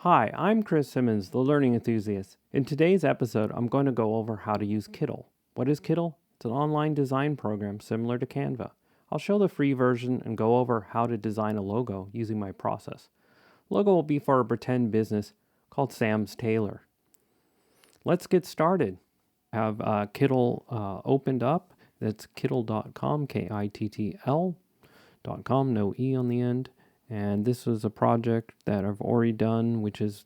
Hi, I'm Chris Simmons, the Learning Enthusiast. In today's episode, I'm going to go over how to use Kittl. What is Kittl? It's an online design program similar to Canva. I'll show the free version and go over how to design a logo using my process. Logo will be for a pretend business called Sam's Tailor. Let's get started. I have Kittl opened up. That's kittl.com, Kittl.com, no E on the end. And this was a project that I've already done, which is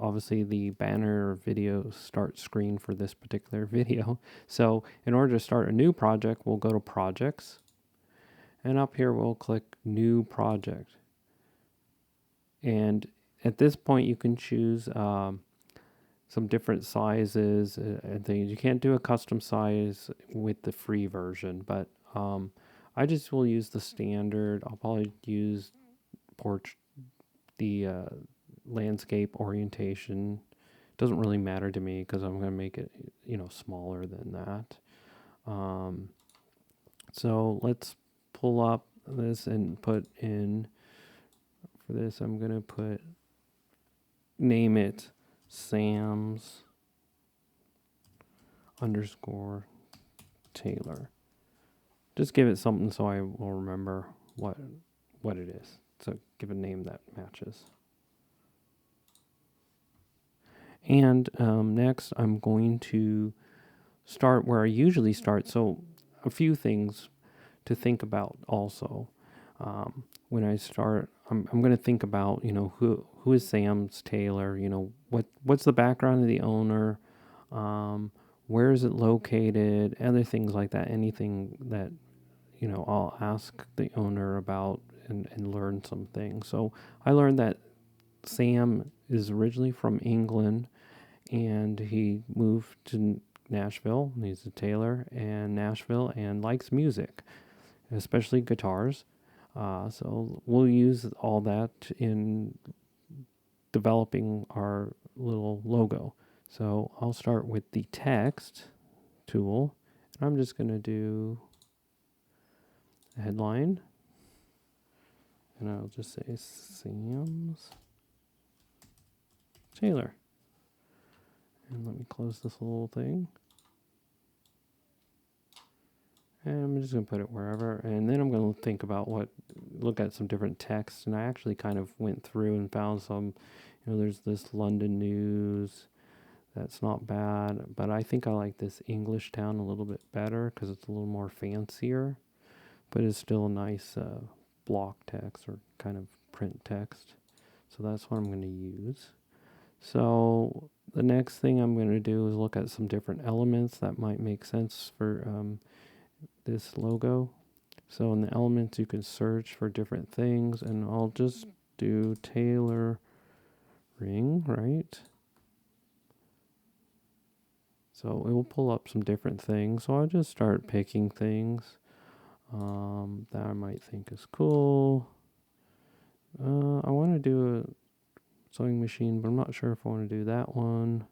obviously the banner video start screen for this particular video. So in order to start a new project, we'll go to Projects. And up here, we'll click New Project. And at this point, you can choose some different sizes and things. You can't do a custom size with the free version, but I just will use the standard. I'll probably use the landscape orientation. Doesn't really matter to me because I'm going to make it, smaller than that. So let's pull up this and put in, for this I'm going to name it Sam's _ Tailor. Just give it something so I will remember what it is. So give a name that matches. And next I'm going to start where I usually start. So a few things to think about also. When I start, I'm going to think about, who is Sam's Tailor? What's the background of the owner? Where is it located? Other things like that. Anything that, I'll ask the owner about and learn some things. So I learned that Sam is originally from England and he moved to Nashville. He's a tailor in Nashville and likes music, especially guitars. So we'll use all that in developing our little logo. So I'll start with the text tool. And I'm just going to do a headline. And I'll just say Sam's Tailor. And let me close this little thing. And I'm just going to put it wherever. And then I'm going to look at some different texts. And I actually kind of went through and found some, there's this London news. That's not bad. But I think I like this English town a little bit better because it's a little more fancier. But it's still a nice block text or kind of print text. So that's what I'm going to use. So the next thing I'm going to do is look at some different elements that might make sense for this logo. So in the elements, you can search for different things, and I'll just do tailoring, right? So it will pull up some different things. So I'll just start picking things that I might think is cool. I want to do a sewing machine, but I'm not sure if I want to do that one.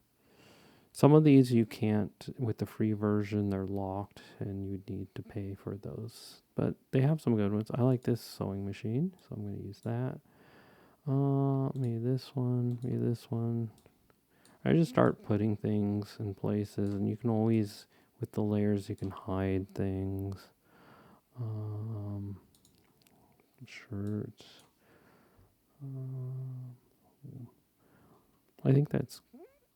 Some of these you can't with the free version. They're locked and you need to pay for those. But they have some good ones. I like this sewing machine, so I'm going to use that. Maybe this one, maybe this one. I just start putting things in places, and you can always, with the layers, you can hide things. Shirts. I think that's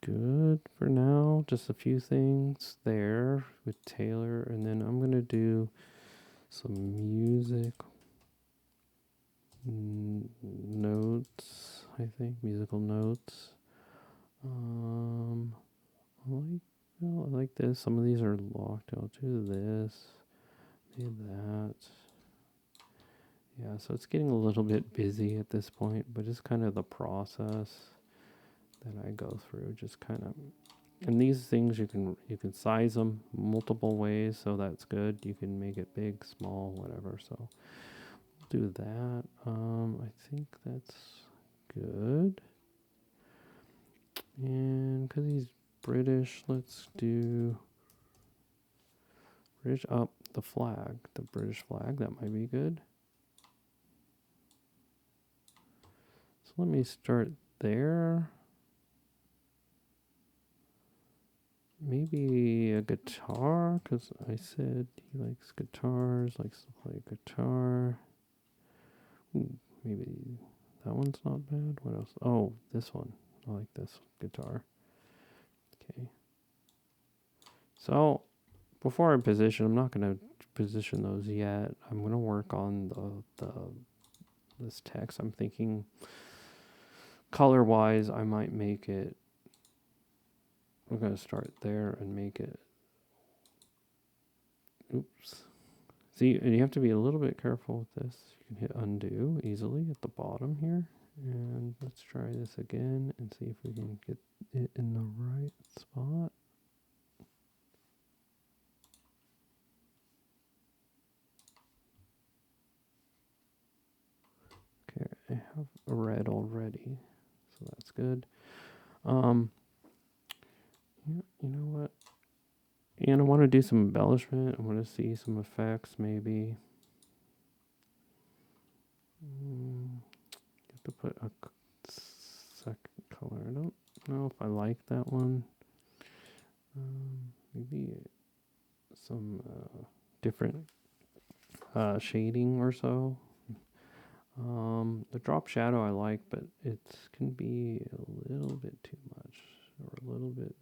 good for now. Just a few things there with Taylor, and then I'm gonna do some music notes. I think musical notes. I like this. Some of these are locked. I'll do this. Maybe that. Yeah, so it's getting a little bit busy at this point, but it's kind of the process that I go through. Just kind of, and these things you can size them multiple ways, so that's good. You can make it big, small, whatever. So do that. I think that's good. And because he's British, let's do British. The flag, the British flag. That might be good. So let me start there. maybe a guitar, because I said he likes guitars, likes to play guitar. Ooh, maybe that one's not bad. What else? Oh, this one. I like this guitar. Okay. So before I position, I'm not going to position those yet. I'm going to work on this text. I'm thinking color wise, I might make it. We're going to start there and make it. Oops. See, and you have to be a little bit careful with this. You can hit undo easily at the bottom here. And let's try this again and see if we can get it in the right spot. Okay, I have a red already, so that's good. Yeah, you know what? And I want to do some embellishment. I want to see some effects, maybe. You have to put a second color. I don't know if I like that one. Maybe some different shading or so. The drop shadow I like, but it can be a little bit too much, or a little bit.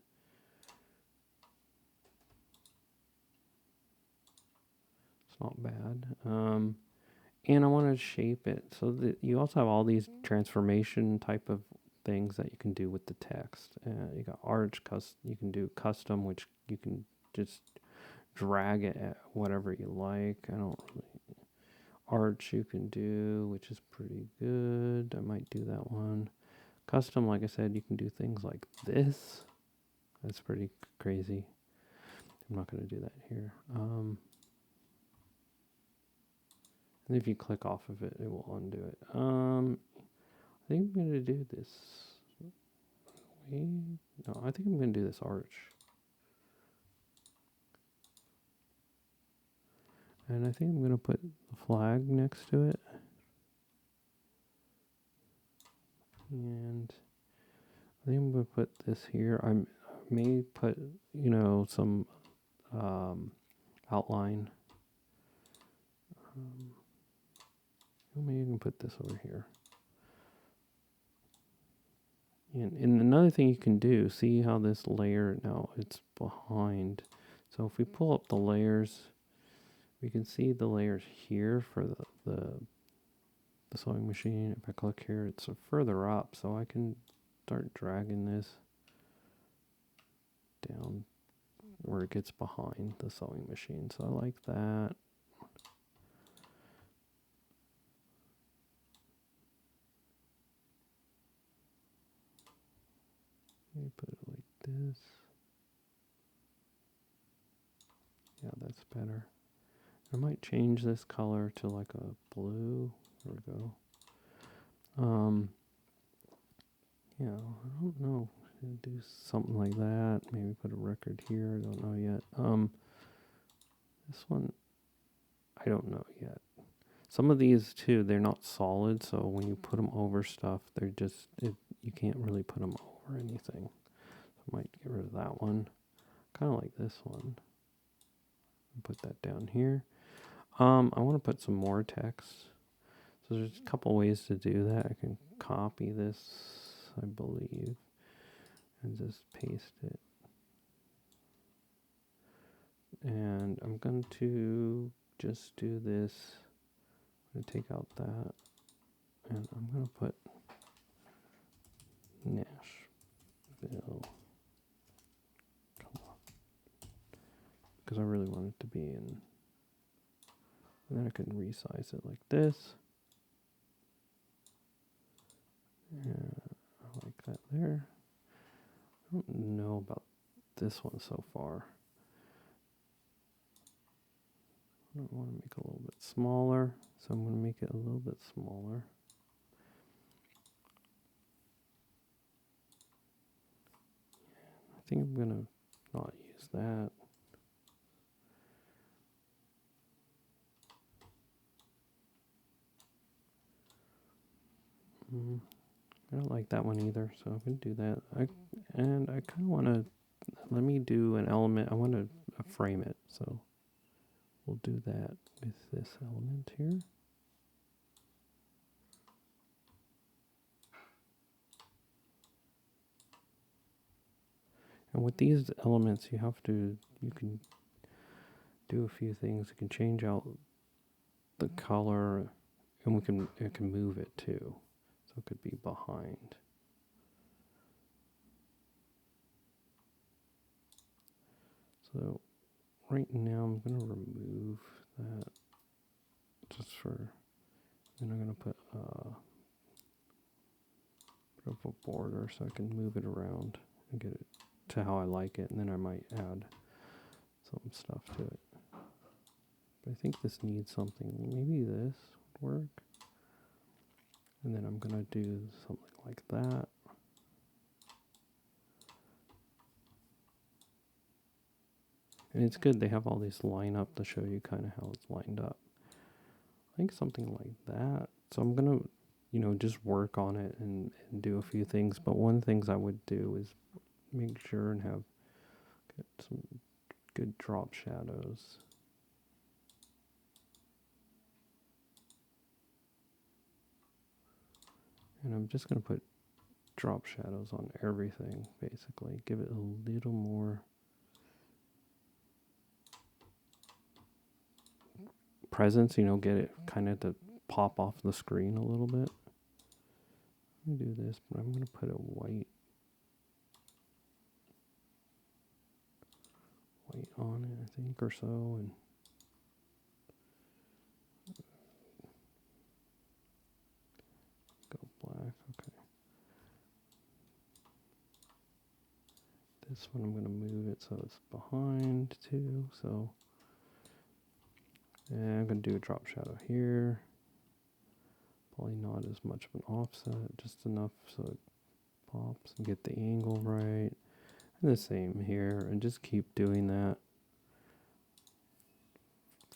It's not bad. And I want to shape it so that you also have all these transformation type of things that you can do with the text. You got arch, you can do custom, which you can just drag it at whatever you like. I don't really. Arch you can do, which is pretty good. I might do that one. Custom, like I said, you can do things like this. That's pretty crazy. I'm not going to do that here. And if you click off of it, it will undo it. I think I'm going to do this. No, I think I'm going to do this arch. And I think I'm going to put the flag next to it. And I think I'm going to put this here. I may put, some outline. Maybe you can put this over here. And another thing you can do, see how this layer, now it's behind. So if we pull up the layers, we can see the layers here for the sewing machine. If I click here, it's further up, so I can start dragging this down where it gets behind the sewing machine. So I like that. Let me put it like this. Yeah, that's better. I might change this color to like a blue. There we go. Yeah, I don't know. Do something like that. Maybe put a record here. I don't know yet. This one, I don't know yet. Some of these too, they're not solid, so when you put them over stuff, they're just you can't really put them over anything. So I might get rid of that one. Kind of like this one. Put that down here. I want to put some more text. So there's a couple ways to do that. I can copy this, I believe, and just paste it. And I'm going to just do this. I'm going to take out that. And I'm going to put Nashville. Come on. Because I really want it to be in. And then I can resize it like this. And I like that there. I don't know about this one so far. I don't want to make it a little bit smaller, so I'm going to make it a little bit smaller. I think I'm going to not use that. I don't like that one either, so I'm going to do that. I kind of want to let me do an element. I want to frame it, so we'll do that with this element here. And with these elements, you can do a few things. You can change out the color, and it can move it too. So it could be behind. So right now I'm going to remove that just for, then I'm going to put a bit of a border so I can move it around and get it to how I like it, and then I might add some stuff to it. But I think this needs something, maybe this would work. And then I'm going to do something like that. And it's good they have all these line up to show you kind of how it's lined up. I think something like that. So I'm going to, just work on it and do a few things. But one of the things I would do is make sure and get some good drop shadows. And I'm just going to put drop shadows on everything, basically. Give it a little more presence, get it kind of to pop off the screen a little bit. Let me do this, but I'm going to put a white on it, I think, or so, and go black. Okay. This one I'm going to move it so it's behind too. So, and I'm going to do a drop shadow here. Probably not as much of an offset, just enough so it pops and get the angle right. And the same here, and just keep doing that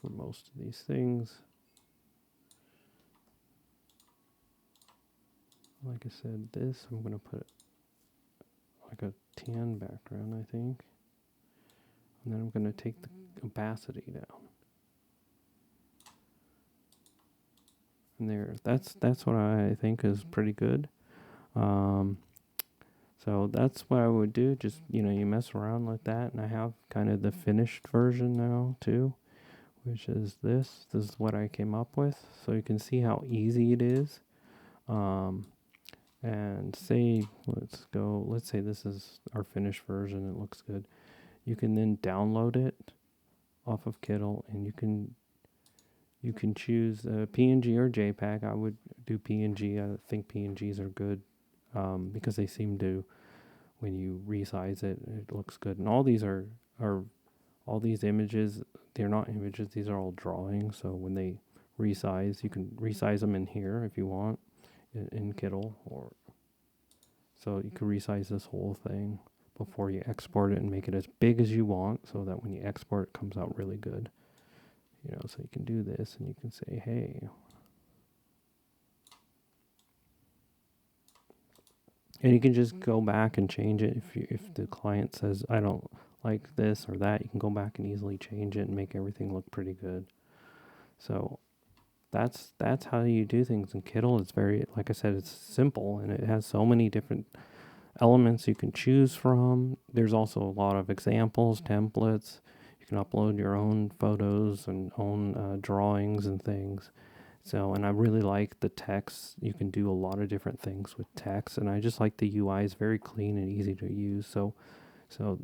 for most of these things. Like I said, this I'm going to put like a tan background, I think. And then I'm going to take the opacity down. And there, that's what I think is pretty good. So that's what I would do. Just, you mess around like that. And I have kind of the finished version now too, which is this. This is what I came up with. So you can see how easy it is. And let's say this is our finished version. It looks good. You can then download it off of Kittl, and you can choose PNG or JPEG. I would do PNG. I think PNGs are good because they seem to, when you resize it, it looks good. And all these are all these images. They're not images. These are all drawings. So when they resize, you can resize them in here if you want in Kittl, or so you can resize this whole thing before you export it and make it as big as you want, so that when you export it comes out really good. So you can do this and you can say, hey. And you can just go back and change it if the client says, I don't like this or that, you can go back and easily change it and make everything look pretty good. So that's how you do things in Kittl. It's very, like I said, it's simple, and it has so many different elements you can choose from. There's also a lot of examples, templates. You can upload your own photos and own drawings and things. So, and I really like the text. You can do a lot of different things with text, and I just like the UI is very clean and easy to use. So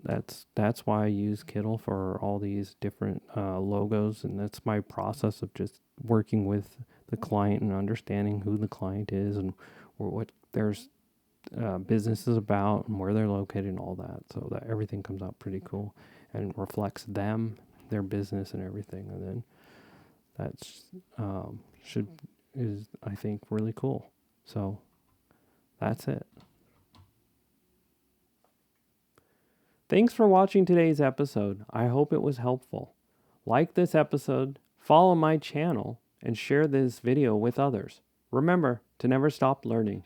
that's why I use Kittl for all these different logos, and that's my process of just working with the client and understanding who the client is and what their business is about and where they're located and all that, so that everything comes out pretty cool and reflects them, their business and everything. And then that's is I think really cool. So that's it. Thanks for watching today's episode. I hope it was helpful. Like this episode, follow my channel, and share this video with others. Remember to never stop learning.